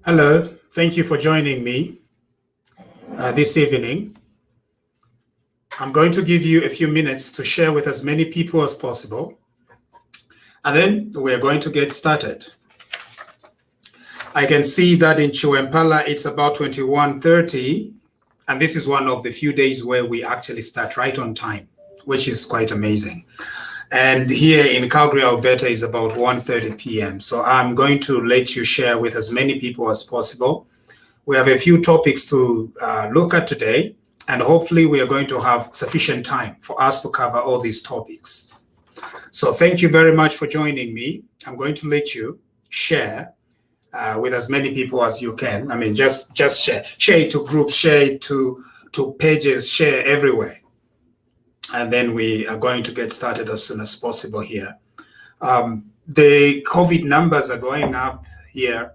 Hello, thank you for joining me this evening. I'm going to give you a few minutes to share with as many people as possible, and then we're going to get started. I can see that in Chiwempala it's about 21:30, and this is one of the few days where we actually start right on time, which is quite amazing. And here in Calgary, Alberta, is about 1:30 p.m. So I'm going to let you share with as many people as possible. We have a few topics to look at today, and hopefully we are going to have sufficient time for us to cover all these topics. So thank you very much for joining me. I'm going to let you share with as many people as you can. I mean, just share it to groups, share it to pages, share everywhere. And then we are going to get started as soon as possible here. The COVID numbers are going up here.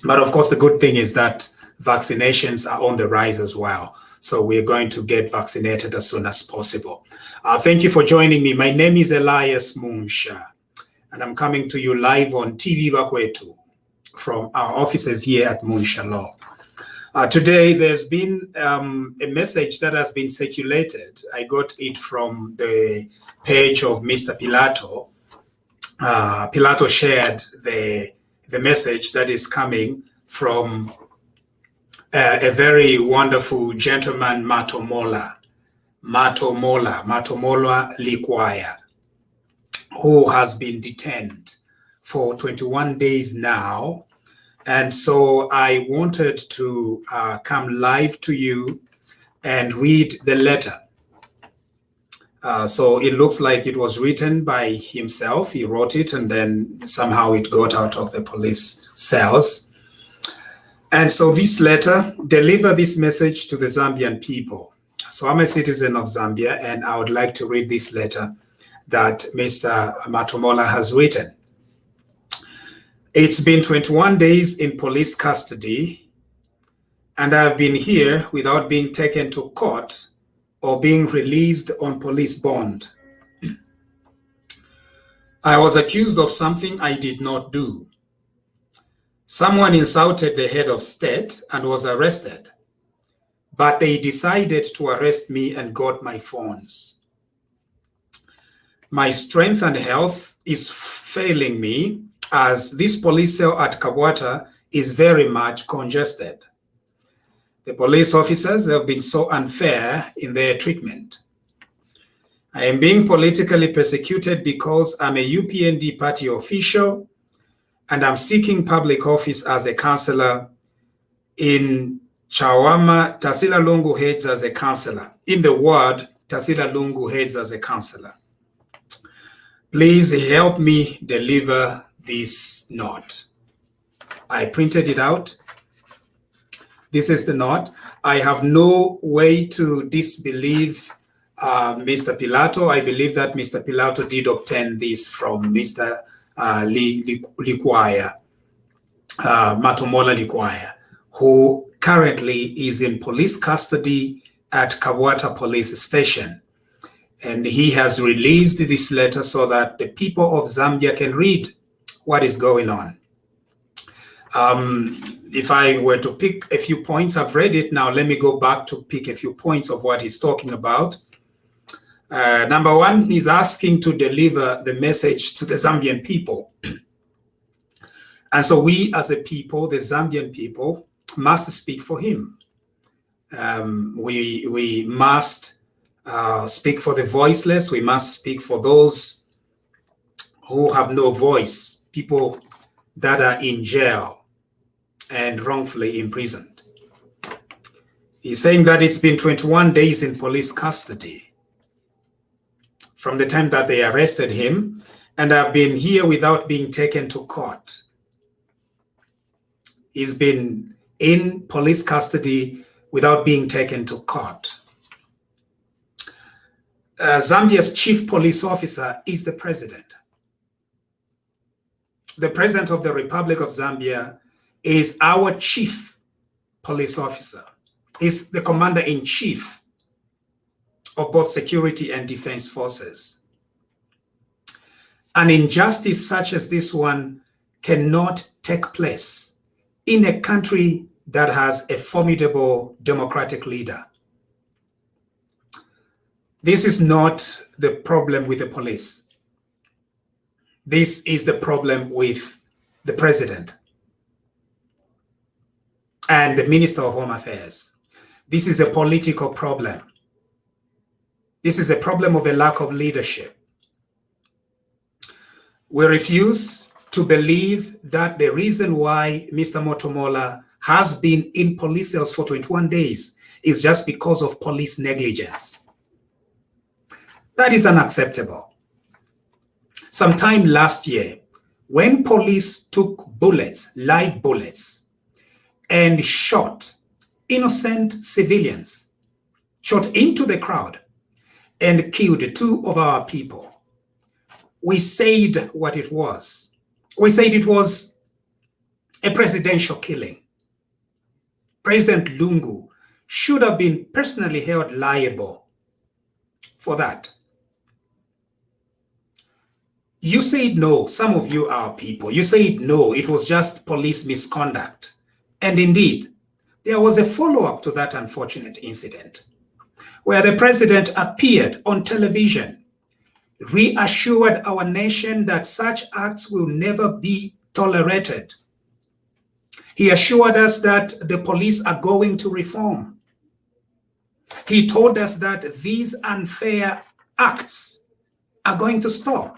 But of course, the good thing is that vaccinations are on the rise as well. So we're going to get vaccinated as soon as possible. Thank you for joining me. My name is Elias Munsha, and I'm coming to you live on TV Bakwetu from our offices here at Munsha Law. Today, there's been a message that has been circulated. I got it from the page of Mr. Pilato. Pilato shared the message that is coming from a very wonderful gentleman, Matolomola Likwanya, who has been detained for 21 days now. And so I wanted to come live to you and read the letter. So it looks like it was written by himself. He wrote it, and then somehow it got out of the police cells. And so this letter, deliver this message to the Zambian people. So I'm a citizen of Zambia, and I would like to read this letter that Mr. Matolomola has written. It's been 21 days in police custody, and I have been here without being taken to court or being released on police bond. I was accused of something I did not do. Someone insulted the head of state and was arrested, but they decided to arrest me and got my phones. My strength and health is failing me, as this police cell at Kabwata is very much congested. The police officers have been so unfair in their treatment. I am being politically persecuted because I'm a UPND party official, and I'm seeking public office as a councillor in Chawama. Tasila Lungu heads as a councillor. In the ward, Tasila Lungu heads as a councillor. Please help me deliver this note. I printed it out. This is the note. I have no way to disbelieve Mr. Pilato. I believe that Mr. Pilato did obtain this from Mr. Likwanya, Matolomola Likwanya, who currently is in police custody at Kabwata Police Station. And he has released this letter so that the people of Zambia can read what is going on. If I were to pick a few points, I've read it now. Let me go back to pick a few points of what he's talking about. Number one, he's asking to deliver the message to the Zambian people. And so we as a people, the Zambian people, must speak for him. We must speak for the voiceless. We must speak for those who have no voice, people that are in jail and wrongfully imprisoned. He's saying that it's been 21 days in police custody from the time that they arrested him, and I've been here without being taken to court. He's been in police custody without being taken to court. Zambia's chief police officer is the president. The president of the Republic of Zambia is our chief police officer, is the commander-in-chief of both security and defense forces. An injustice such as this one cannot take place in a country that has a formidable democratic leader. This is not the problem with the police. This is the problem with the president and the Minister of Home Affairs. This is a political problem. This is a problem of a lack of leadership. We refuse to believe that the reason why Mr. Matolomola has been in police cells for 21 days is just because of police negligence. That is unacceptable. Sometime last year, when police took bullets, live bullets, and shot innocent civilians, shot into the crowd, and killed 2 of our people, we said what it was. We said it was a presidential killing. President Lungu should have been personally held liable for that. You said no, some of you are people. You said no, it was just police misconduct. And indeed, there was a follow-up to that unfortunate incident where the president appeared on television, reassured our nation that such acts will never be tolerated. He assured us that the police are going to reform. He told us that these unfair acts are going to stop.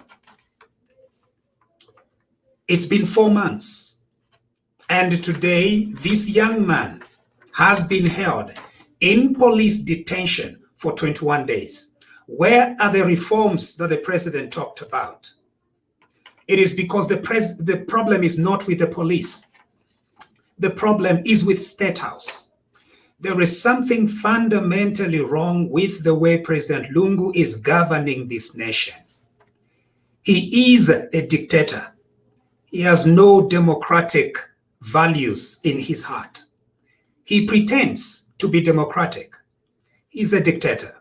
It's been 4 months, and today this young man has been held in police detention for 21 days. Where are the reforms that the president talked about? It is because the problem is not with the police. The problem is with State House. There is something fundamentally wrong with the way President Lungu is governing this nation. He is a dictator. He has no democratic values in his heart. He pretends to be democratic. He's a dictator.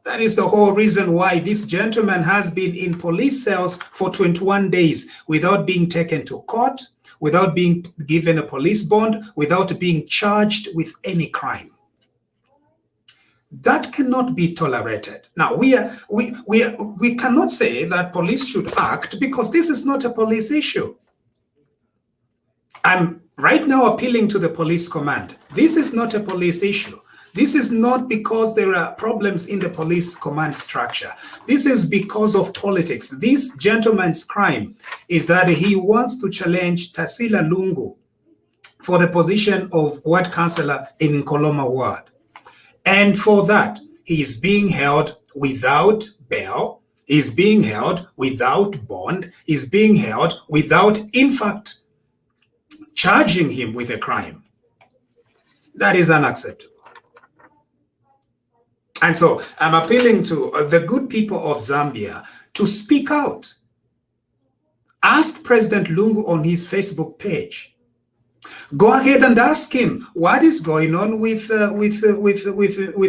That is the whole reason why this gentleman has been in police cells for 21 days without being taken to court, without being given a police bond, without being charged with any crime. That cannot be tolerated. Now, we cannot say that police should act because this is not a police issue. I'm right now appealing to the police command. This is not a police issue. This is not because there are problems in the police command structure. This is because of politics. This gentleman's crime is that he wants to challenge Tarsila Lungu for the position of ward councillor in Nkoloma ward. And for that, he is being held without bail, is being held without bond, is being held without, in fact, charging him with a crime. That is unacceptable. And so I'm appealing to the good people of Zambia to speak out. Ask President Lungu on his Facebook page. Go ahead and ask him what is going on with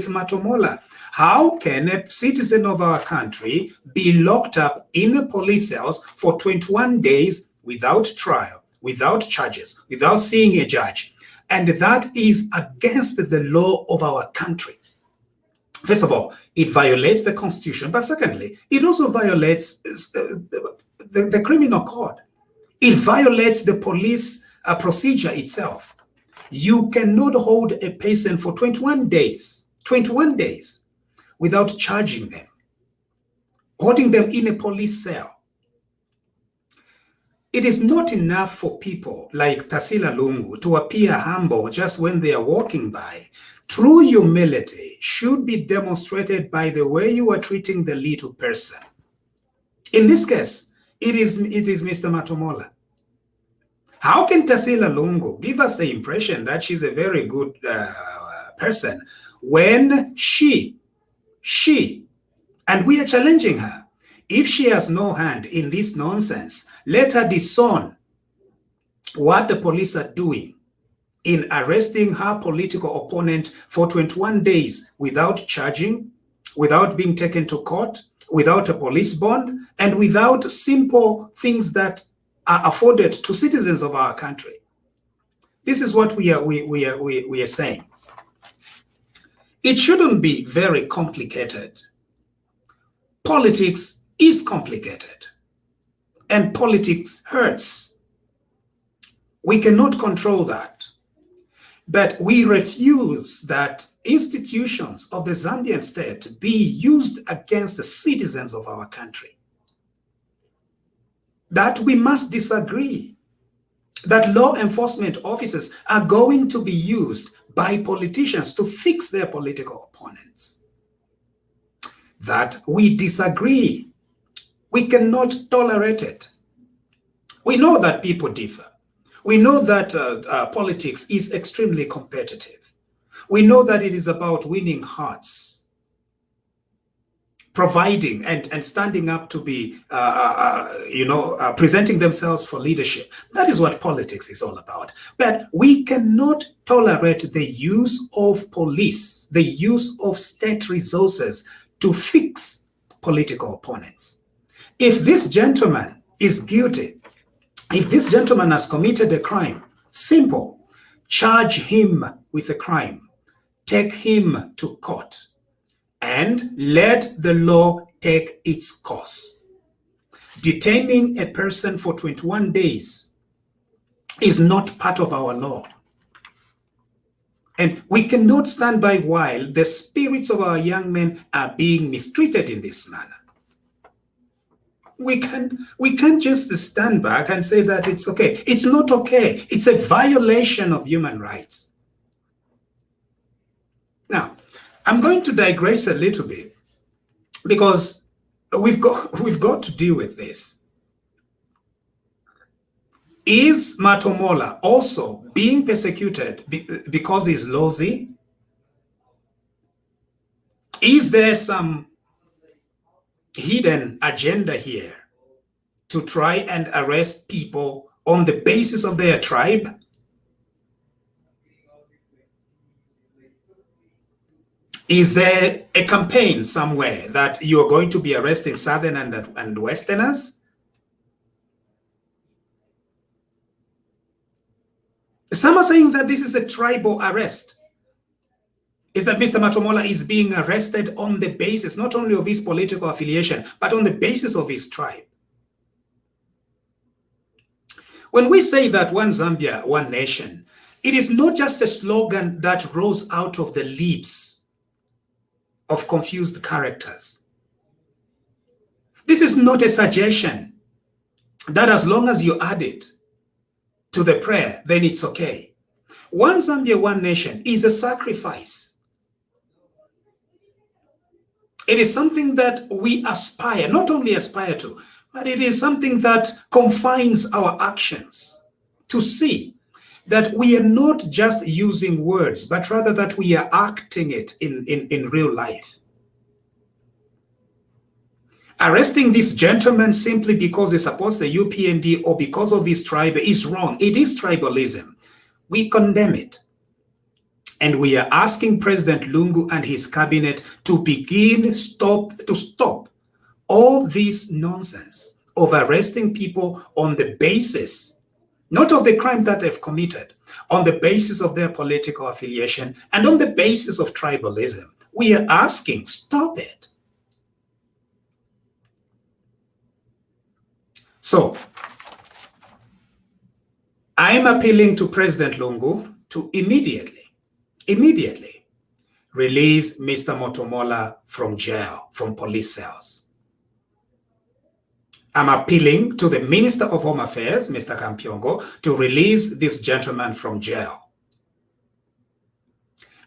Matolomola. How can a citizen of our country be locked up in a police cells for 21 days without trial, without charges, without seeing a judge? And that is against the law of our country. First of all, it violates the Constitution, but secondly, it also violates the criminal code. It violates the police procedure itself. You cannot hold a person for 21 days, without charging them, holding them in a police cell. It is not enough for people like Tarsila Lungu to appear humble just when they are walking by. True humility should be demonstrated by the way you are treating the little person. In this case, it is Mr. Matolomola. How can Tarsila Lungu give us the impression that she's a very good person when she, and we are challenging her, if she has no hand in this nonsense, let her disown what the police are doing in arresting her political opponent for 21 days without charging, without being taken to court, without a police bond, and without simple things that are afforded to citizens of our country. This is what we are saying. It shouldn't be very complicated. Politics is complicated, and politics hurts. We cannot control that. But we refuse that institutions of the Zambian state be used against the citizens of our country. That we must disagree. That law enforcement officers are going to be used by politicians to fix their political opponents. That we disagree. We cannot tolerate it. We know that people differ. We know that politics is extremely competitive. We know that it is about winning hearts, providing and standing up to be, presenting themselves for leadership. That is what politics is all about. But we cannot tolerate the use of police, the use of state resources to fix political opponents. If this gentleman is guilty, if this gentleman has committed a crime, simple, charge him with a crime, take him to court, and let the law take its course. Detaining a person for 21 days is not part of our law. And we cannot stand by while the spirits of our young men are being mistreated in this manner. We can't just stand back and say that it's okay. It's not okay. It's a violation of human rights. Now, I'm going to digress a little bit because we've got to deal with this. Is Matolomola also being persecuted because he's Lozi? Is there some hidden agenda here to try and arrest people on the basis of their tribe? Is there a campaign somewhere that you're going to be arresting Southern and Westerners? Some are saying that this is a tribal arrest. Is that Mr. Matolomola is being arrested on the basis not only of his political affiliation, but on the basis of his tribe. When we say that one Zambia, one nation, it is not just a slogan that rose out of the lips of confused characters. This is not a suggestion that as long as you add it to the prayer, then it's okay. One Zambia, one nation is a sacrifice. It is something that we aspire, not only aspire to, but it is something that confines our actions to see that we are not just using words, but rather that we are acting it in real life. Arresting this gentleman simply because he supports the UPND or because of his tribe is wrong. It is tribalism. We condemn it. And we are asking President Lungu and his cabinet to stop all this nonsense of arresting people on the basis, not of the crime that they've committed, on the basis of their political affiliation and on the basis of tribalism. We are asking, stop it. So, I'm appealing to President Lungu to immediately release Mr. Matolomola from jail, from police cells. I'm appealing to the Minister of Home Affairs, Mr. Kampiongo, to release this gentleman from jail.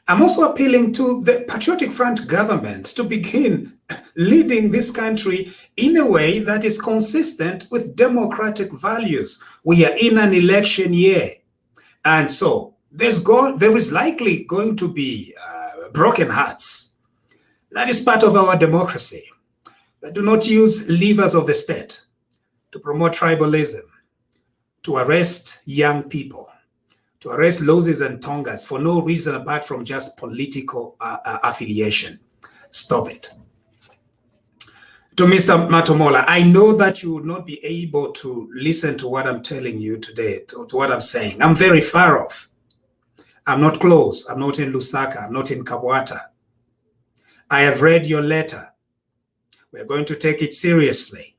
I'm also appealing to the Patriotic Front government to begin leading this country in a way that is consistent with democratic values. We are in an election year, and so there is likely going to be broken hearts. That is part of our democracy. But do not use levers of the state to promote tribalism, to arrest young people, to arrest Lozis and Tongas for no reason apart from just political affiliation. Stop it. To Mr. Matolomola, I know that you would not be able to listen to what I'm telling you today, to what I'm saying. I'm very far off. I'm not close. I'm not in Lusaka. I'm not in Kabwata. I have read your letter. We're going to take it seriously.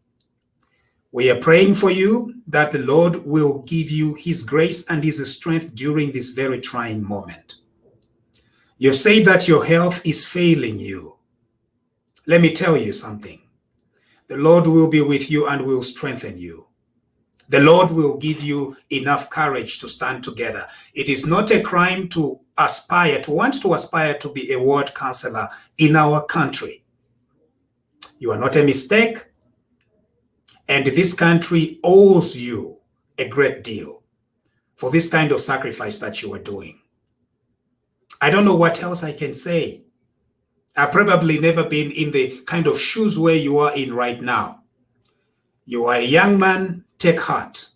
We are praying for you that the Lord will give you his grace and his strength during this very trying moment. You've said that your health is failing you. Let me tell you something. The Lord will be with you and will strengthen you. The Lord will give you enough courage to stand together. It is not a crime to want to aspire to be a world counselor in our country. You are not a mistake, and this country owes you a great deal for this kind of sacrifice that you are doing. I don't know what else I can say. I've probably never been in the kind of shoes where you are in right now. You are a young man, take heart.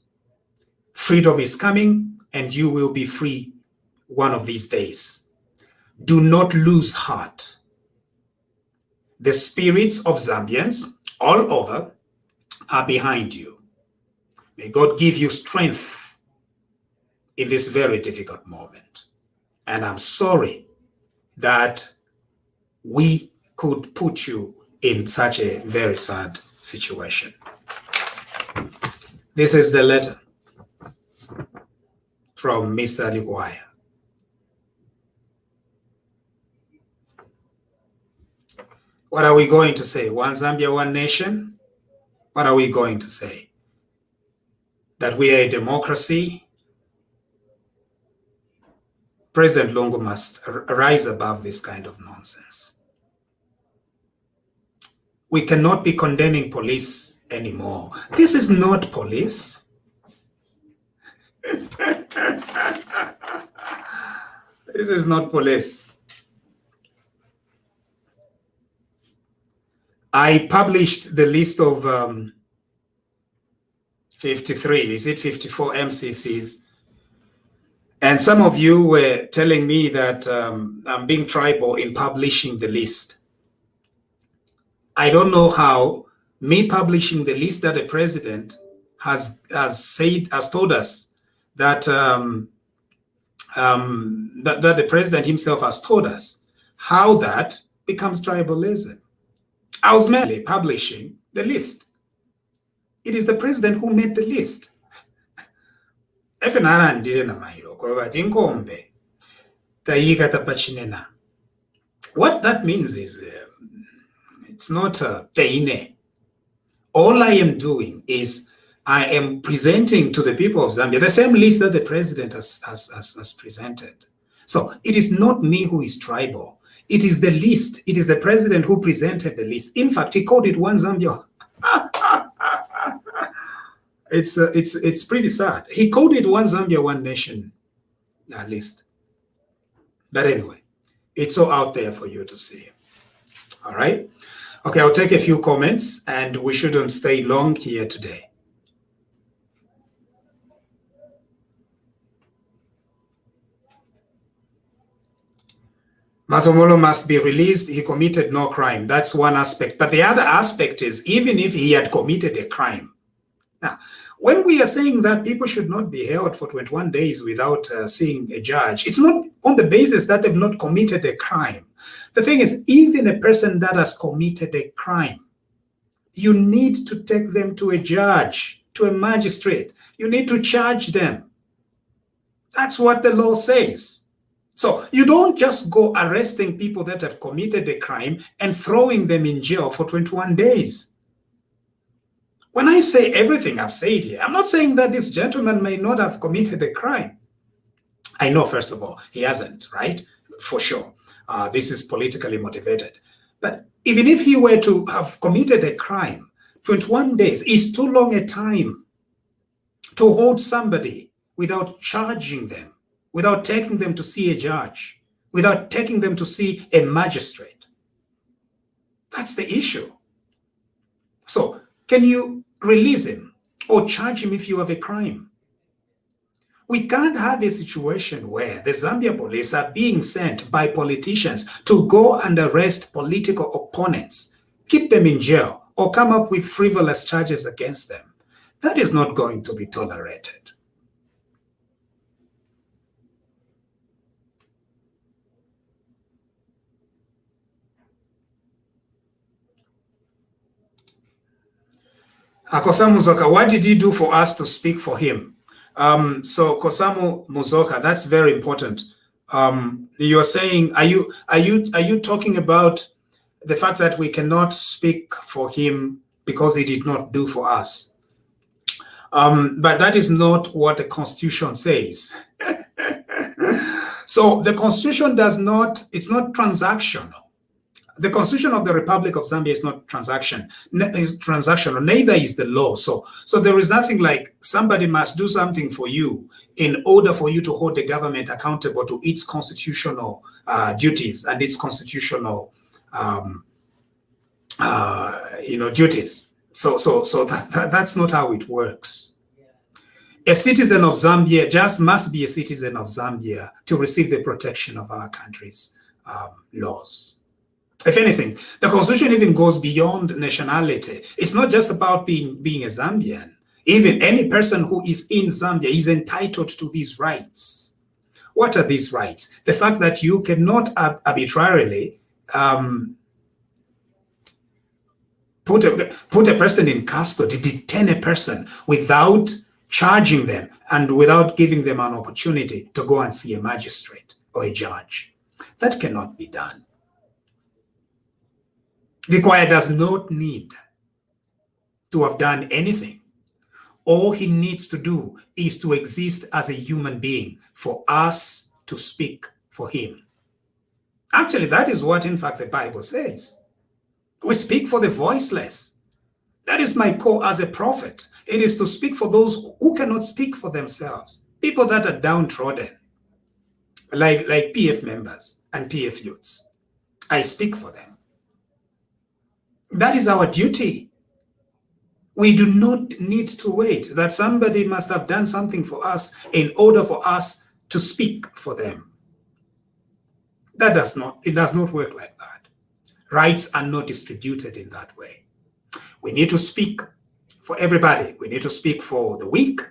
Freedom is coming and you will be free one of these days. Do not lose heart. The spirits of Zambians all over are behind you. May God give you strength in this very difficult moment. And I'm sorry that we could put you in such a very sad situation. This is the letter from Mr. Likwanya. What are we going to say? One Zambia, one nation? What are we going to say? That we are a democracy? President Lungu must rise above this kind of nonsense. We cannot be condemning police anymore. This is not police. This is not police. I published the list of 53, is it 54 MCCs? And some of you were telling me that I'm being tribal in publishing the list. I don't know how me publishing the list that the president has told us that that the president himself has told us, how that becomes tribalism. I was merely publishing the list. It is the president who made the list. What that means is it's not teine. All I am doing is I am presenting to the people of Zambia the same list that the president has presented. So it is not me who is tribal. It is the list. It is the president who presented the list. In fact, he called it One Zambia. It's pretty sad. He called it One Zambia, One Nation list. But anyway, it's all out there for you to see. All right. Okay, I'll take a few comments, and we shouldn't stay long here today. Matolomola must be released. He committed no crime. That's one aspect. But the other aspect is, even if he had committed a crime. Now, when we are saying that people should not be held for 21 days without seeing a judge, it's not on the basis that they've not committed a crime. The thing is, even a person that has committed a crime, you need to take them to a judge, to a magistrate. You need to charge them. That's what the law says. So you don't just go arresting people that have committed a crime and throwing them in jail for 21 days. When I say everything I've said here, I'm not saying that this gentleman may not have committed a crime. I know, first of all, he hasn't, right? For sure. This is politically motivated. But even if he were to have committed a crime, 21 days is too long a time to hold somebody without charging them, without taking them to see a judge, without taking them to see a magistrate. That's the issue. So, can you release him or charge him if you have a crime? We can't have a situation where the Zambia police are being sent by politicians to go and arrest political opponents, keep them in jail or come up with frivolous charges against them. That is not going to be tolerated. Kosamu Muzoka, what did he do for us to speak for him? So Kosamu Muzoka, that's very important. You're saying, are you talking about the fact that we cannot speak for him because he did not do for us? But that is not what the Constitution says. So the Constitution it's not transactional. The Constitution of the Republic of Zambia is not transactional, neither is the law. So there is nothing like somebody must do something for you in order for you to hold the government accountable to its constitutional duties and its constitutional duties. So that's not how it works. A citizen of Zambia just must be a citizen of Zambia to receive the protection of our country's laws. If anything, the Constitution even goes beyond nationality. It's not just about being a Zambian. Even any person who is in Zambia is entitled to these rights. What are these rights? The fact that you cannot arbitrarily put a person in custody, detain a person without charging them and without giving them an opportunity to go and see a magistrate or a judge. That cannot be done. Likwanya does not need to have done anything. All he needs to do is to exist as a human being for us to speak for him. Actually, that is what, in fact, the Bible says. We speak for the voiceless. That is my call as a prophet. It is to speak for those who cannot speak for themselves, people that are downtrodden, like PF members and PF youths. I speak for them. That is our duty. We do not need to wait that somebody must have done something for us in order for us to speak for them. It does not work like that. Rights are not distributed in that way. We need to speak for everybody. We need to speak for the weak.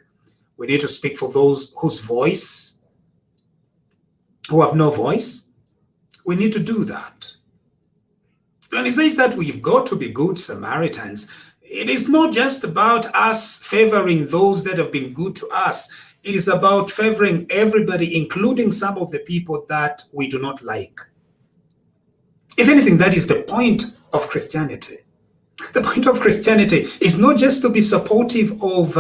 We need to speak for those who have no voice. We need to do that. When he says that we've got to be good Samaritans, it is not just about us favoring those that have been good to us. It is about favoring everybody, including some of the people that we do not like. If anything, that is the point of Christianity. The point of Christianity is not just to be supportive of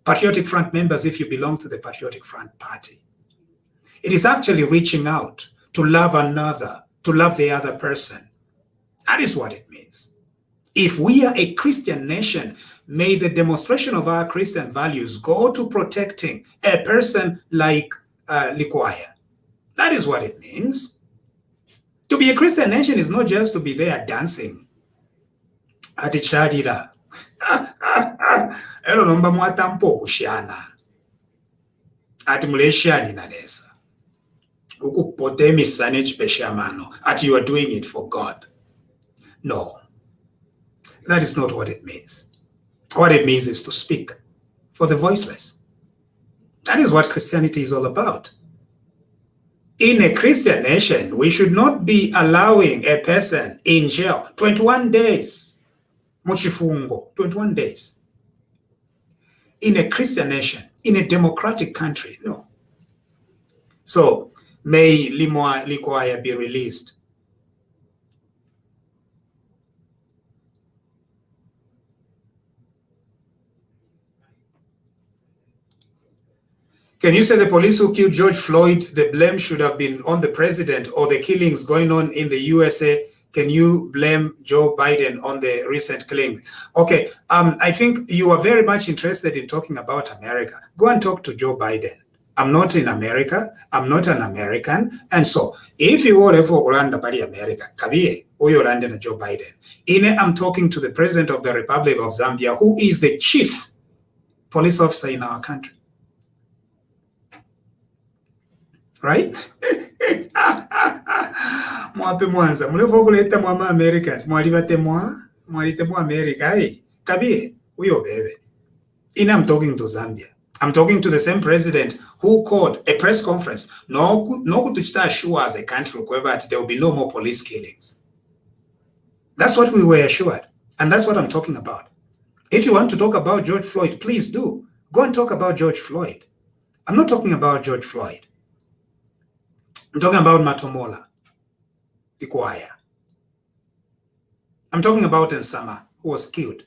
Patriotic Front members if you belong to the Patriotic Front party. It is actually reaching out to love another, to love the other person. That is what it means. If we are a Christian nation, may the demonstration of our Christian values go to protecting a person like Likwanya. That is what it means. To be a Christian nation is not just to be there dancing. Ati chadira. Elo nomba mwatampo kushana. Ati muleshani nalesa. Ukupotemi sanech peshamano. Ati you are doing it for God. No, that is not what it means. What it means is to speak for the voiceless. That is what Christianity is all about. In a Christian nation, we should not be allowing a person in jail 21 days. Muchifungo, 21 days. In a Christian nation, in a democratic country, no. So, may Likwanya be released. Can you say the police who killed George Floyd, the blame should have been on the president, or the killings going on in the USA? Can you blame Joe Biden on the recent killing? Okay, I think you are very much interested in talking about America. Go and talk to Joe Biden. I'm not in America. I'm not an American. And so, if you will ever land about America, Kabiye, or you land in Joe Biden. I'm talking to the president of the Republic of Zambia, who is the chief police officer in our country. Right? Mwape mwanza, muleva okuleta mwama Americans, mwalibate mwa, Mwaritemu America, hey, Kabi, uyo bebe. And I'm talking to Zambia. I'm talking to the same president who called a press conference. No kutuchita assure as a country that there will be no more police killings. That's what we were assured. And that's what I'm talking about. If you want to talk about George Floyd, please do. Go and talk about George Floyd. I'm not talking about George Floyd. I'm talking about Matolomola Likwanya. I'm talking about Nsama, who was killed.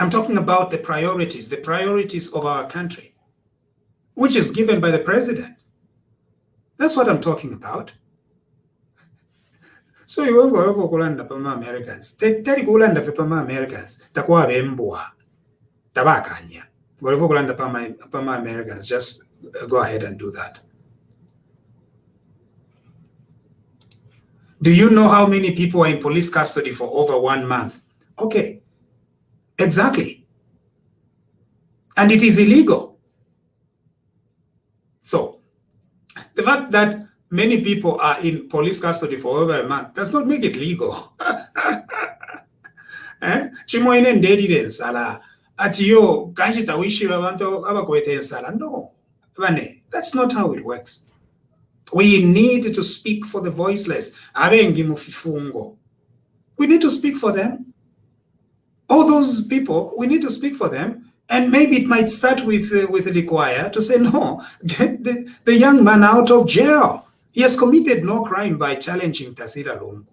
I'm talking about the priorities of our country, which is given by the president. That's what I'm talking about. So you won't go over Kulanda Pama Americans. Tell Kulanda Pama Americans, Takwa Bembua, Tabakanya. Wherever Kulanda Pama Americans, just go ahead and do that. Do you know how many people are in police custody for over 1 month? Okay, exactly. And it is illegal. So, the fact that many people are in police custody for over a month does not make it legal. Chimoine ndedire nsala ati yo kanjita wishi abantu abakwete nsala. No, that's not how it works. We need to speak for the voiceless. Abengi mufifungo. We need to speak for them. All those people, we need to speak for them. And maybe it might start with Likwanya to say, no, get the young man out of jail. He has committed no crime by challenging Tasira Lungu.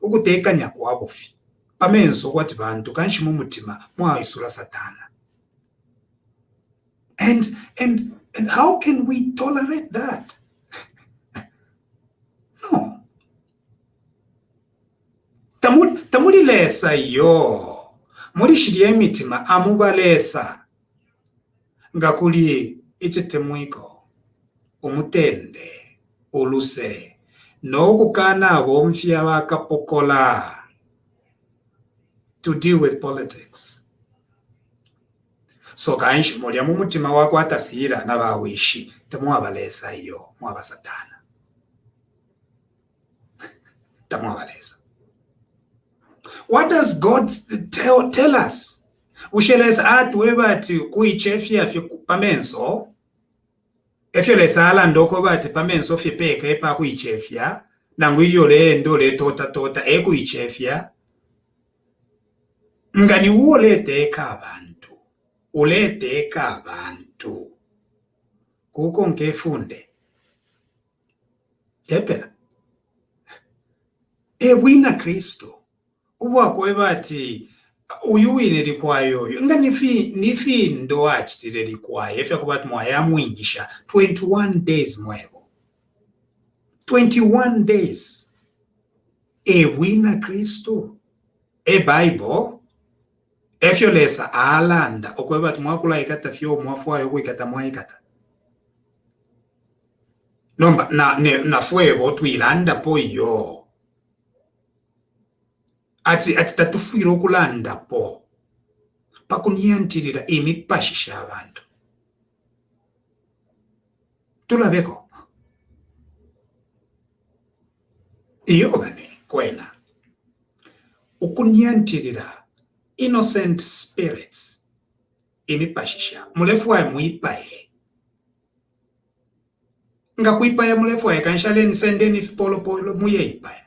Ukutekanya kwabofi. Pamenso wati bantu kanshi mumutima mwa isura satana. And how can we tolerate that? No. Tamuli lesa yo. Muri shiriye mitima amubalesa. Ngakuli ichitemwiko. Umutende. Uluse. No kukana womfia wakapokola. To deal with politics. So kanshi muri mumutima wako atasira na bawishi. Tamuabalesa yo. Muabasatana. Tamuabalesa. What does God tell us? Ushelesa atu webati kuichefia fi pamenso. Efyolesa ala ndoko bati pamenso fi peka epa kuichefia. Nangwilio le ndole tota kuichefia. Ngani uleteka abantu. Uleteka abantu. Kuko nkefunde. Epela. Wina Kristo. Uwakwe bati uyuwine Likwanya nga nifi ndo achitire Likwanya efya kubati mwaya mwingisha 21 days mwebo 21 days wina Kristo Bible efyo lesa alanda okwe bati mwakula ikata fyo mwafwayo kuikata mwaikata nomba na fuego tuilanda po yo ati tatufuira okulanda po pakunyantirira emipashisha abantu tulabeko iyogane kwena okunyantirira innocent spirits emipashisha mulefwaye muipaye nga kuipaye mulefwaye kanshaleni sendeni polo muyeipaye.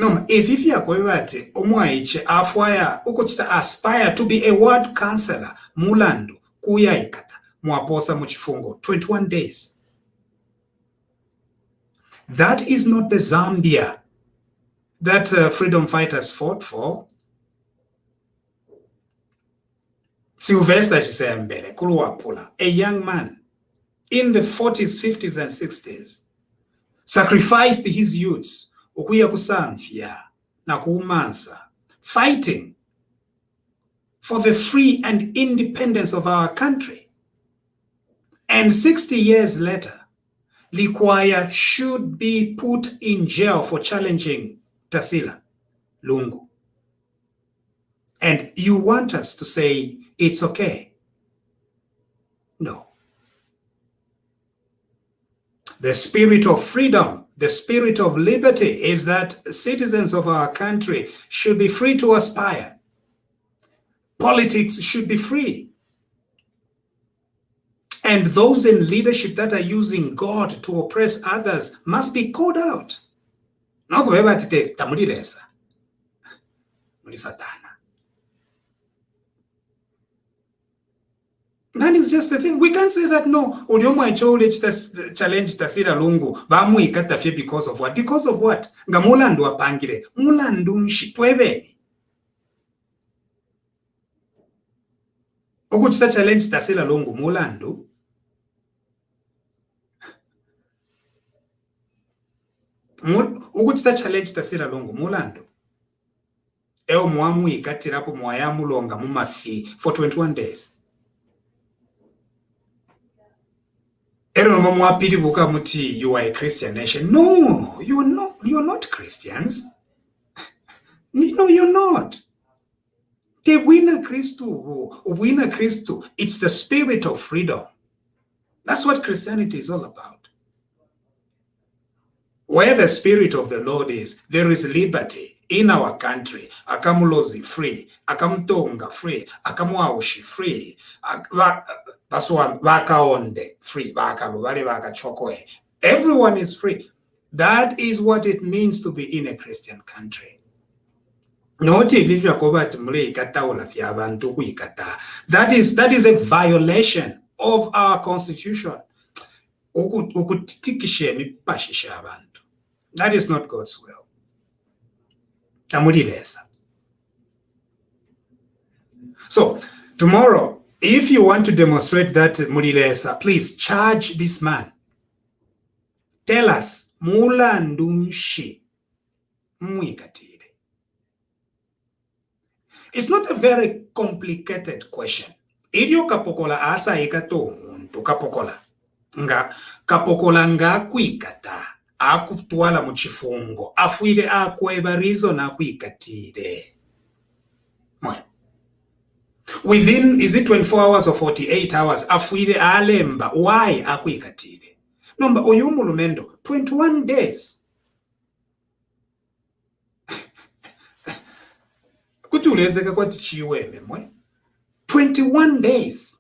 No, if you are going to omwaiche afwaya ukochita aspire to be a ward counselor mulando kuya ikata mwaposa muchifungo 21 days. That is not the Zambia that freedom fighters fought for. Sylvester Chisembele Kuluwapula, a young man in the 40s, 50s, and 60s, sacrificed his youth ukuya kusamfia na kuumansa, fighting for the free and independence of our country. And 60 years later, Likwanya should be put in jail for challenging Tasila Lungu. And you want us to say it's okay? No. The spirit of freedom, the spirit of liberty is that citizens of our country should be free to aspire. Politics should be free. And those in leadership that are using God to oppress others must be called out. That is just the thing. We can't say that no. Challenge tasira lungu. Bamu ikatafye because of what? Because of what? Nga mulandu apangire. Mulandu nshitwebeni. Ukuchita challenge tasira lungu mulandu. Ukuchita challenge tasira lungu mulandu. Eo muamu ikatirapo muayamu longa mumafi for 21 days. You are a Christian nation. No, you are not. You are not Christians. No, you're not. The winner Christo. It's the spirit of freedom. That's what Christianity is all about. Where the spirit of the Lord is, there is liberty. In our country, akamulozi free, akamtonga free, akamuaushi free, bakaonde free, everyone is free. That is what it means to be in a Christian country. That is a violation of our constitution. That is not God's will. So tomorrow, if you want to demonstrate that Murilesa, please charge this man. Tell us, Mulandunshi Mwikatire. It's not a very complicated question. Idio kapokola asa ikato muntu kapokola. Nga kapokola nga kuikata. Akutwala muchifungo afuire akwebarizo na kuikatire. Within, is it 24 hours or 48 hours, afuire alemba, why akuikatire? Nomba oyumulumendo, 21 days. Kutulezeka kwa tichiweme mwe. 21 days.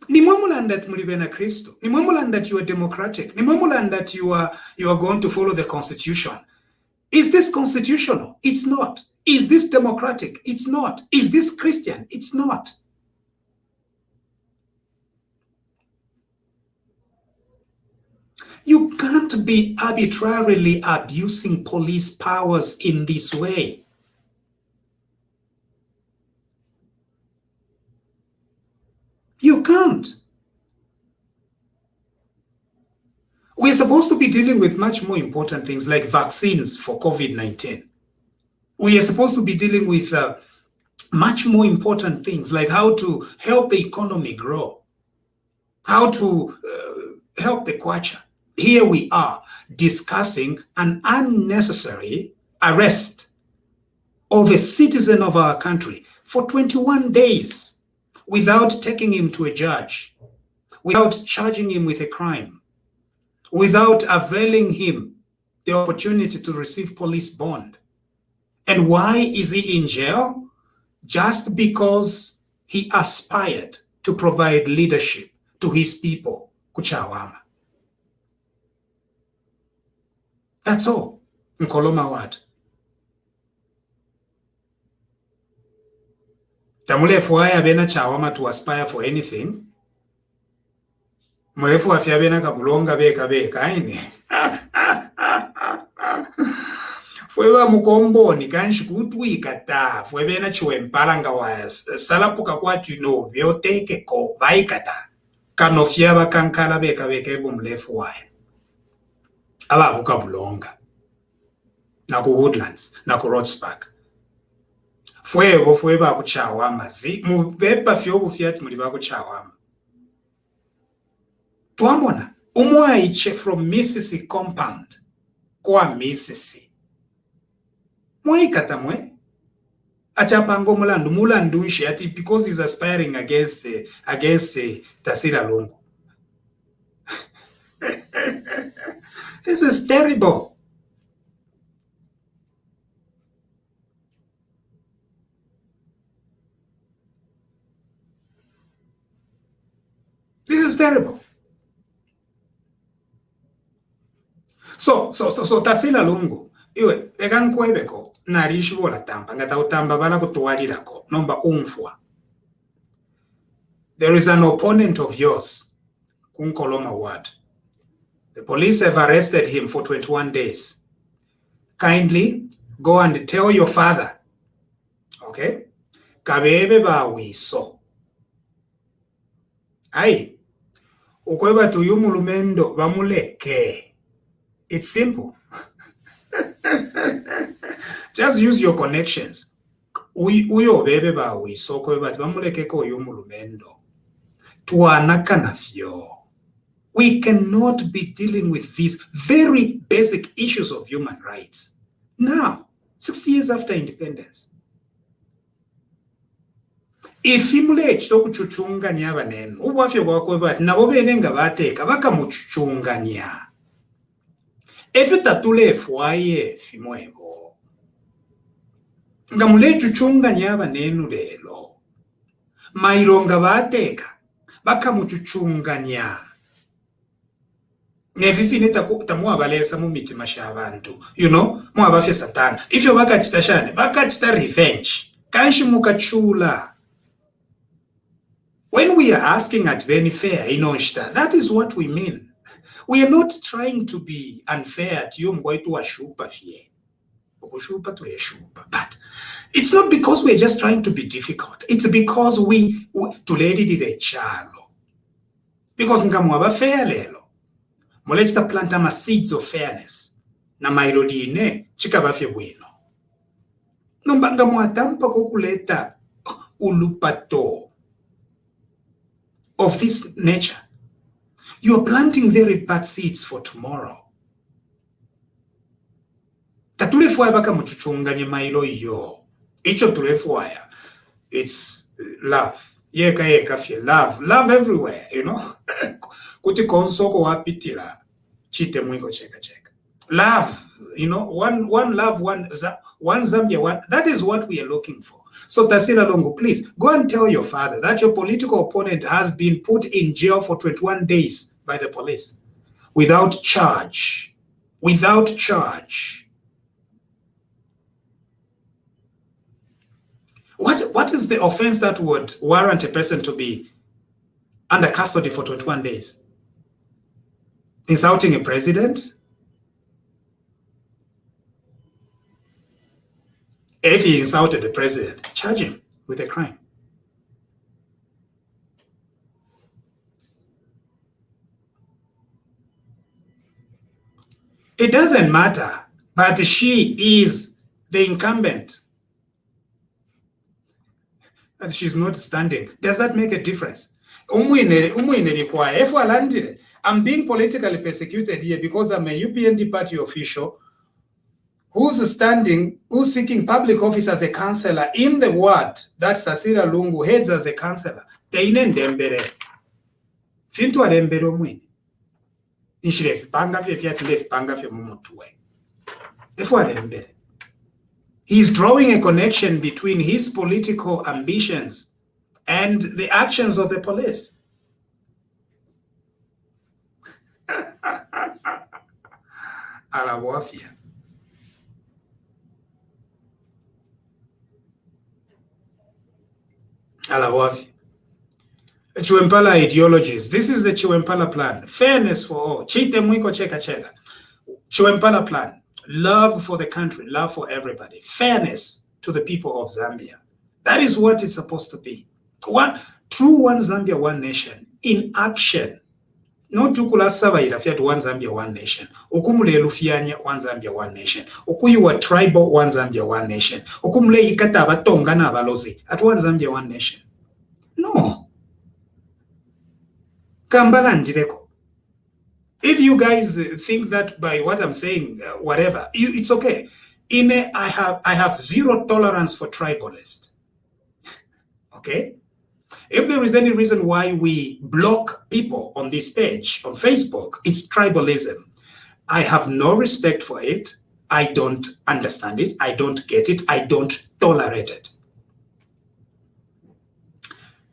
Nimamuland that mulibena Christo. Nimamuland that you are democratic. Nimamuland that you are going to follow the constitution. Is this constitutional? It's not. Is this democratic? It's not. Is this Christian? It's not. You can't be arbitrarily abusing police powers in this way. You can't. We're supposed to be dealing with much more important things like vaccines for COVID-19. We are supposed to be dealing with much more important things like how to help the economy grow, how to help the kwacha. Here we are discussing an unnecessary arrest of a citizen of our country for 21 days. Without taking him to a judge, without charging him with a crime, without availing him the opportunity to receive police bond. And why is he in jail? Just because he aspired to provide leadership to his people, Kuchawama. That's all. Nkoloma wad. Tamulefu haya bena chawama to aspire for anything. Mulefu afya bena kabulonga beka ini. Fweba mukomboni kanshi kutwika ta. Fwebena chuempalanga wa salapuka kwa tuno bioteke ko baikata. Kanofia bakankala beka ebu mulefu haya. Aba kukabulonga. Naku Woodlands, naku Rodspark. Fweba kuchawama zi mubeba fyobu fiat muliba kuchawama. Tuamona umwaiche from Mississippi compound kwa Mississippi. Mwaikata mwe Achapango mulandu nshi because he's aspiring against Tasila Lungu. This is terrible. This is terrible. So Tasila Lungu, iwe ekankwebeko narishivola tamba ngata utamba vala kutuwalirako nomba umfwa. There is an opponent of yours, Kunkoloma Ward. The police have arrested him for 21 days. Kindly go and tell your father, okay? Kabebe ba wiso. Ai, ukweba tuyumulumendo bamuleke. It's simple. Just use your connections. Uyo bebe ba wiso kweba bamuleke ko yumulumendo. Tuanaka nafyo. We cannot be dealing with these very basic issues of human rights now, 60 years after independence. If imule chitokuchuchunganya banenu, ubafyo bwakwe bati nabo benenga bateka bakamuchuchunganya. Efe tatule fwaye fimwebo. Ngamule chuchunganya banenu lelo. Maironga bateka bakamuchuchunganya. Nevifine tamuwa balesa mu mitima shabantu. You know, muabafye satana. If you bakachita shane, bakachita revenge. Kanshi mukachula. When we are asking at very fair, that is what we mean. We are not trying to be unfair to you, but it's not because we're just trying to be difficult. It's because we to lady did a chalo. Because ngamwaba fair lelo. Molechita planta ma seeds of fairness. Na mairodine chikabafye bueno. Nombanga mwatampa kokuleta ulupato of this nature. You are planting very bad seeds for tomorrow. Tatulefwaya baka muchuchunganye mailo yo. Icho tulefwaya. It's love. Yeka fye love. Love everywhere, you know. Kuti konsoko wapitila. Chite mwiko cheka. Love, you know, one love, one Zambia, one. That is what we are looking for. So Tasila Lungu, please go and tell your father that your political opponent has been put in jail for 21 days by the police without charge. Without charge. What is the offense that would warrant a person to be under custody for 21 days? Insulting a president? If he insulted the president, charge him with a crime. It doesn't matter, but she is the incumbent. And she's not standing. Does that make a difference? I'm being politically persecuted here because I'm a UPND party official who's seeking public office as a councillor in the ward that Tasila Lungu heads as a councillor. Teinen dembere. Fintu adembere omwini. Inshiref panga fye fiatilef panga fye mumutue. Therefore adembere. He's drawing a connection between his political ambitions and the actions of the police. Alawafia. Alawafia. Chiwempala ideologies. This is the Chiwempala plan. Fairness for all. Chite mwiko cheka. Chiwempala plan. Love for the country. Love for everybody. Fairness to the people of Zambia. That is what it's supposed to be. True One Zambia One Nation in action. No tukula sava irafiat One Zambia One Nation. Okumule lufianya One Zambia One Nation. Okuyuwa tribal One Zambia One Nation. Okumule ikata abatonga na abalozi at One Zambia One Nation. No. Kambala njireko. If you guys think that by what I'm saying, whatever, it's okay. I have zero tolerance for tribalists. Okay? If there is any reason why we block people on this page on Facebook, it's tribalism. I have no respect for it. I don't understand it. I don't get it. I don't tolerate it.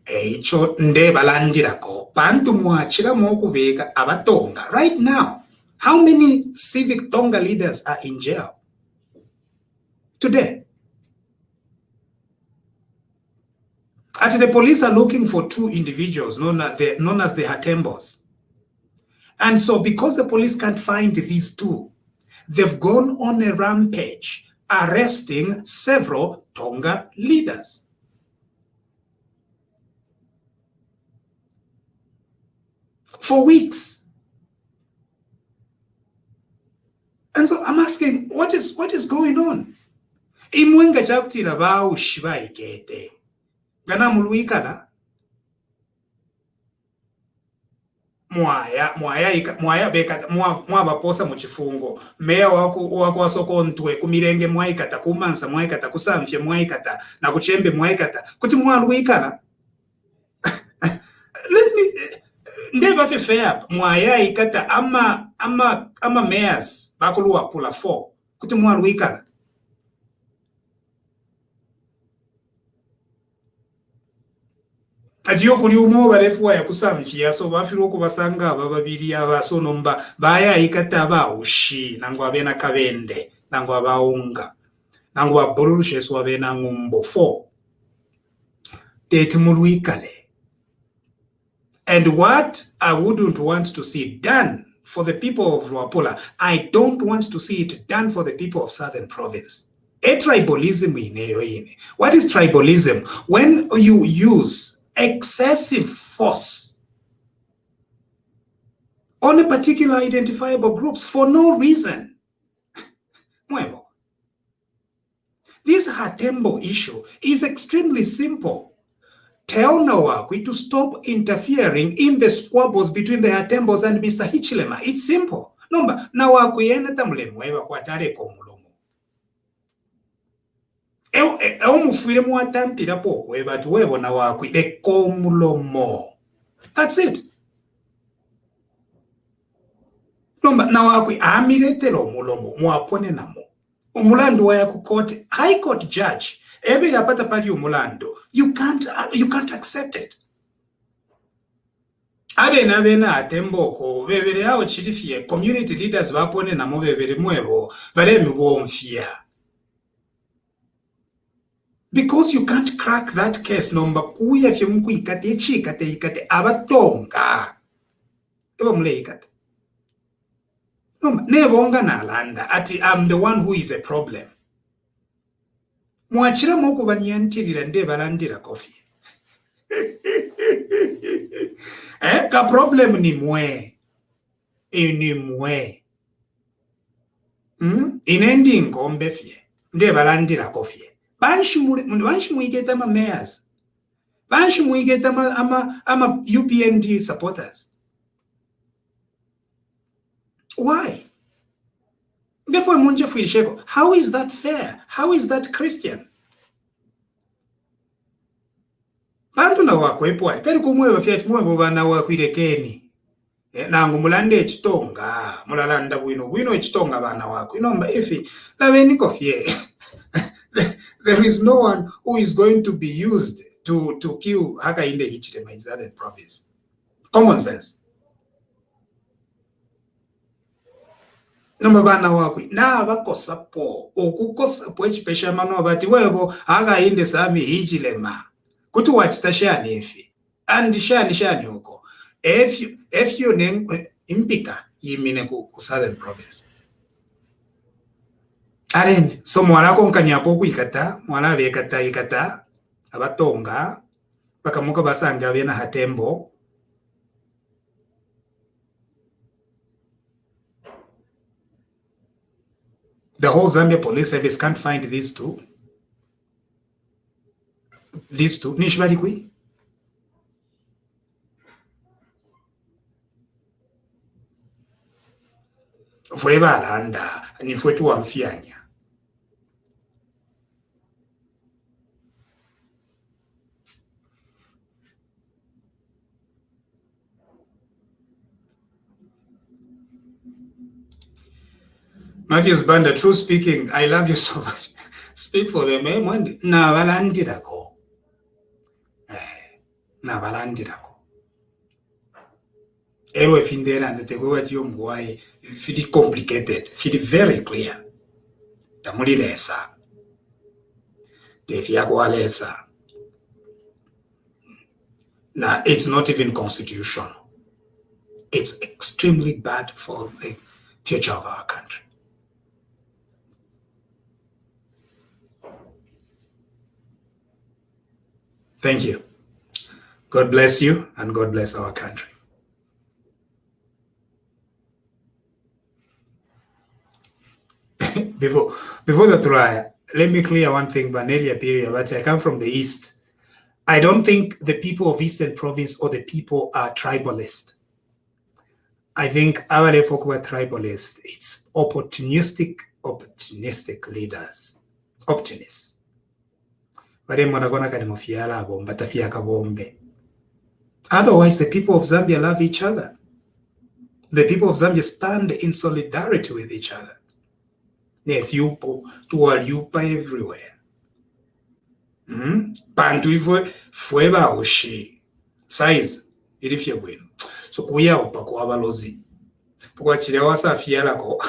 Echo ndebalandirako bantu mwachira mokubeka abatonga. Right now, how many civic Tonga leaders are in jail today? And the police are looking for two individuals known as the Hatembos. And so because the police can't find these two, they've gone on a rampage, arresting several Tonga leaders. For weeks. And so I'm asking, what is going on? Imwenga chaptira bao shibaikete. Gana muluikana. Mwaya beka baposa mu kifungo meya wako asoko ntwe kumirenge mwaikata kumansa mwaikata kusamfye mwaikata na kuchembe mwaikata kuti mwaluikana. Let me ndeba fe fair mwaya ikata ama mayors bakuluwa pula 4 kuti mwaluikana. Atiyo kuli umo barefuwa ya kusamfya so bafiro kubasanga ababiri abasonomba baya ikata baushi nango abena kabende nango abaunga nango abolurushe so abena ngumbo 4 date mulwikale. And what I wouldn't want to see done for the people of Luapula, I don't want to see it done for the people of Southern Province. A tribalism in. What is tribalism? When you use excessive force on a particular identifiable groups for no reason. This Hatembo issue is extremely simple. Tell Nawakwi to stop interfering in the squabbles between the Hatembos and Mr. Hichilema. It's simple. Number Nawakwi enetamlemweva kwa tare komulomo. That's it. Nomba nawakwi amiretelo mulomo mwapone namo. Umulando wa yaku court, high court judge. Ebe yapata pali umulando. You can't accept it. Abe na bena atemboko bebere yao chitifie community leaders wapone namo bebere mwebo bare mfia. Because you can't crack that case number kuya fyemuku ikate ikate abatonga. Eba mule ikate. Nebonga na landa ati I'm the one who is a problem. Mwachira moku vanyantirira nde balandira kofi. Ka problem ni mwe. Ni mwe. Inendi ngombe fye. Nde balandira kofi. Banshi muigeta ma mayors. Banshi muigeta ama UPND supporters. Why? Therefore, Munje Fuisheko, how is that fair? How is that Christian? Bantu na wakwepo, kari kumwewa fiat mwewa wana wakwirekeni. Nangu mulande chitonga, mulalanda wino chitonga wana wako. Inomba ifi, lawe niko fie. There is no one who is going to be used to kill Haka in the Hichilema in Southern Province. Common sense. Nomabana wakwi na bakosa po okukosa po echipesha mano abati webo Haka in the Sami Hichilema kutu wachita shani ifi and shani uko if you name impika yimine ku Southern Province. Aren, so mwala konkanya po ikata, mwala bekata ikata, abatonga, bakamuka basanga bena Hatembo. The whole Zambia police service can't find these two. These two, nishbali kui? Fwe baranda, ni fwe tu wamfianya. Matthews Banda, true speaking, I love you so much. Speak for them, eh? Nabalandirako. Nabalandirako. Ero efindera and the go at yom why if it complicated, if it very clear. Tamuli lesa. Tefiago lesa. Now it's not even constitutional. It's extremely bad for the future of our country. Thank you. God bless you and God bless our country. Before the try, let me clear one thing, Banelia period, but I come from the East. I don't think the people of Eastern Province or the people are tribalist. I think our folk were tribalist. It's opportunistic leaders. Opportunists. Otherwise, the people of Zambia love each other. The people of Zambia stand in solidarity with each other. If you tuwaliupa everywhere. Bantu ifwe fweba oshi. Size. Irifye bwenu. So kuya upa kwa balozi. Pukwa chilewa sa fiela ko.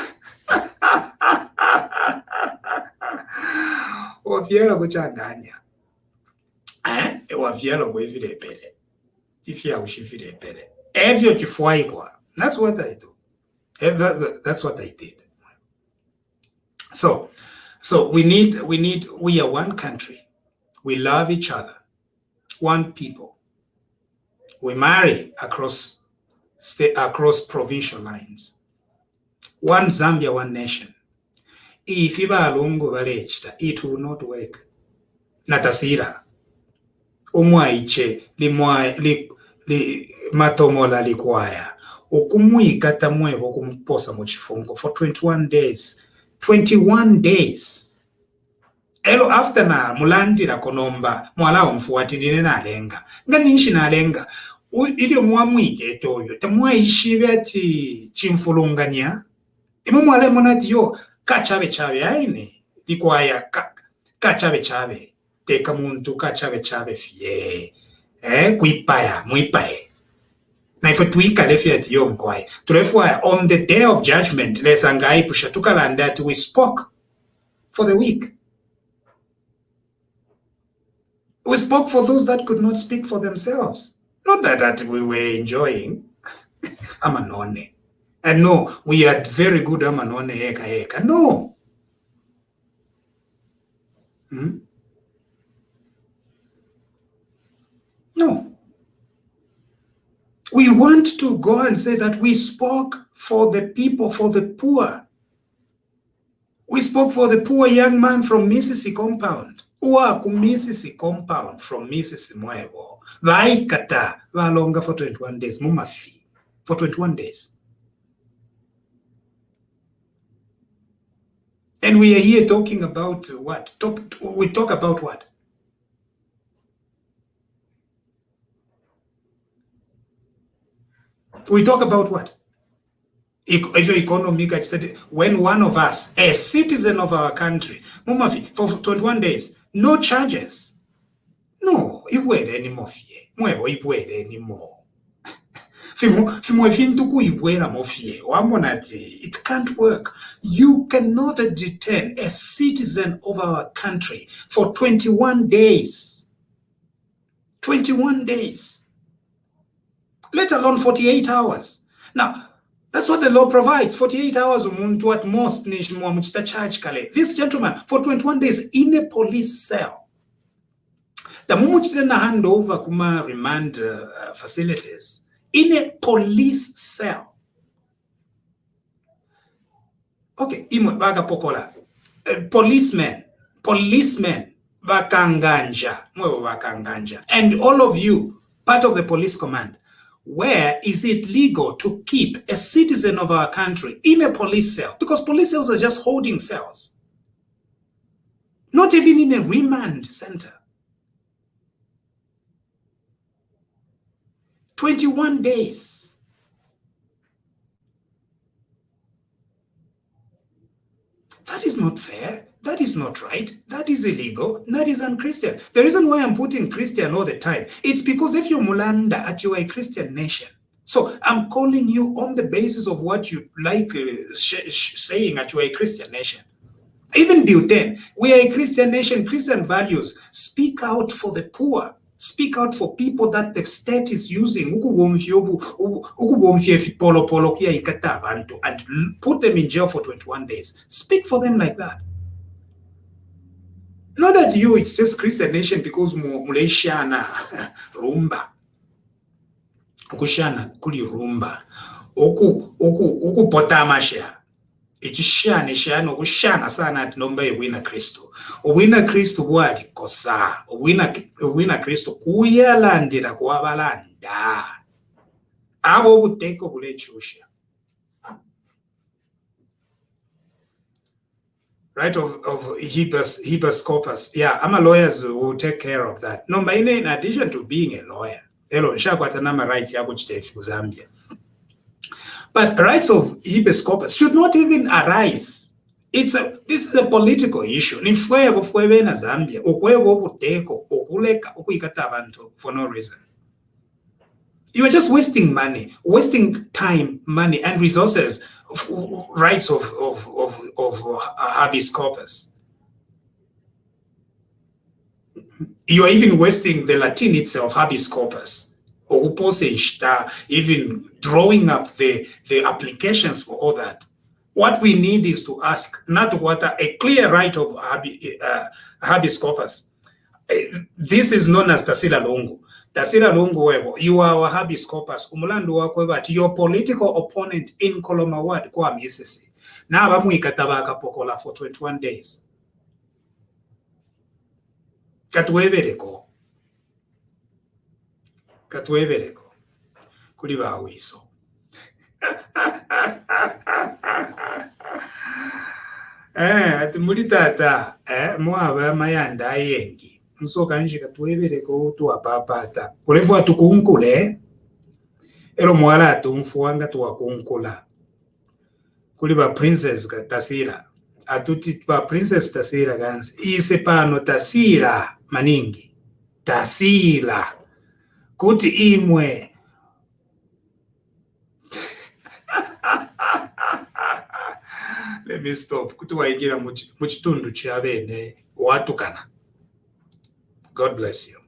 Wa fiela ko changanya. Wa fiela ko ifile pele. Ifya ushi file pele. Evyo chifuai kwa. That's what I do. That's what I did. So we are one country. We love each other. One people. We marry across provincial lines. One Zambia, one nation. If iba alongo valechta, it will not work. Natasira. Umwaiche li Matolomola Likwanya. Okumuikata mwevo kumposa muchifungo for 21 days. 21 days. Elo after na mulandira konomba mwala omfuatilile nalenga. Nganishi nalenga. Ili muamwike etoyo. Tamuaishive ati chimfulunganya. Imu mwale monati yo kachabe aine. Likwanya kachabe. Teka muntu kachabe fie. Kuipaya, muipaye. Na ifo tuika lefi ati yo mkwai. Tulefwa on the day of judgment, lesangai pusha tukalanda ati we spoke for the weak. We spoke for those that could not speak for themselves. Not that we were enjoying amanone. And no, we had very good amanone eka. No. No. We want to go and say that we spoke for the people, for the poor. We spoke for the poor young man from Mississippi compound. Mississippi compound from Mississippi Mwevo. Vaikata valonga for 21 days. Mumafi. For 21 days. And we are here talking about what? We talk about what? We talk about what? Economic, when one of us, a citizen of our country, Mumafi, for 21 days, no charges. No, ibwele anymore fie. Mwevo ibwele anymore. It can't work. You cannot detain a citizen of our country for 21 days. 21 days. Let alone 48 hours. Now, that's what the law provides. 48 hours umuntu at most charge kale. This gentleman for 21 days in a police cell. The moment na hand over kuma remand facilities in a police cell. Okay, imwe baga pokola. Policemen bakanganja, mwevo bakanganja. And all of you, part of the police command, where is it legal to keep a citizen of our country in a police cell? Because police cells are just holding cells. Not even in a remand center. 21 days. That is not fair. That is not right. That is illegal. That is unchristian. The reason why I'm putting Christian all the time, it's because if you're Mulanda at you are a Christian nation. So I'm calling you on the basis of what you like saying at you are a Christian nation. Even Bhutan, we are a Christian nation, Christian values. Speak out for the poor. Speak out for people that the state is using and put them in jail for 21 days. Speak for them like that. Not that you, it's just Christian nation because Malaysiana rumba. Ukushana kuli rumba. Oku potamasha. Ichishane shane okushana sana ati nomba wina Kristo. Wina Kristo bwali kosa. Wina Kristo kuyalandira kwabalanda. Abo obuteko bulechusha. Right of habeas corpus. Yeah, I'm a lawyers who will take care of that. No, but in addition to being a lawyer, hello, shakwatana rights yako chitefu Zambia. But rights of habeas corpus should not even arise. This is a political issue. Nifwewe na Zambia, okwewe obuteko, okuleka, okuikata abantu for no reason. You are just wasting money, wasting time, money, and resources. Rights of habeas corpus. You are even wasting the Latin itself, habeas corpus. Even drawing up the applications for all that. What we need is to ask, not what a clear right of habeas corpus. This is known as Tasira Longo. Tasira Longo, you are our habeas corpus. Umulandu wako but your political opponent in Koloma Ward kwa misisi. Na abamu ikatabaka pokola for 21 days. Katuwebereko. Kuli bawiso. Ati muri tata, mwaba mayanda yengi. Nsoka nji katuwebereko tuwapapata. Kulefu atukunkule. Ero mwala atumfuanga tuwakunkula. Kuli ba princess Tasira. Atuti ba princess Tasira gansi. Ise pano Tasira maningi. Tasira. Kuti imwe. Let me stop. Kuti waigira muchitundu chiabene. Watukana. God bless you.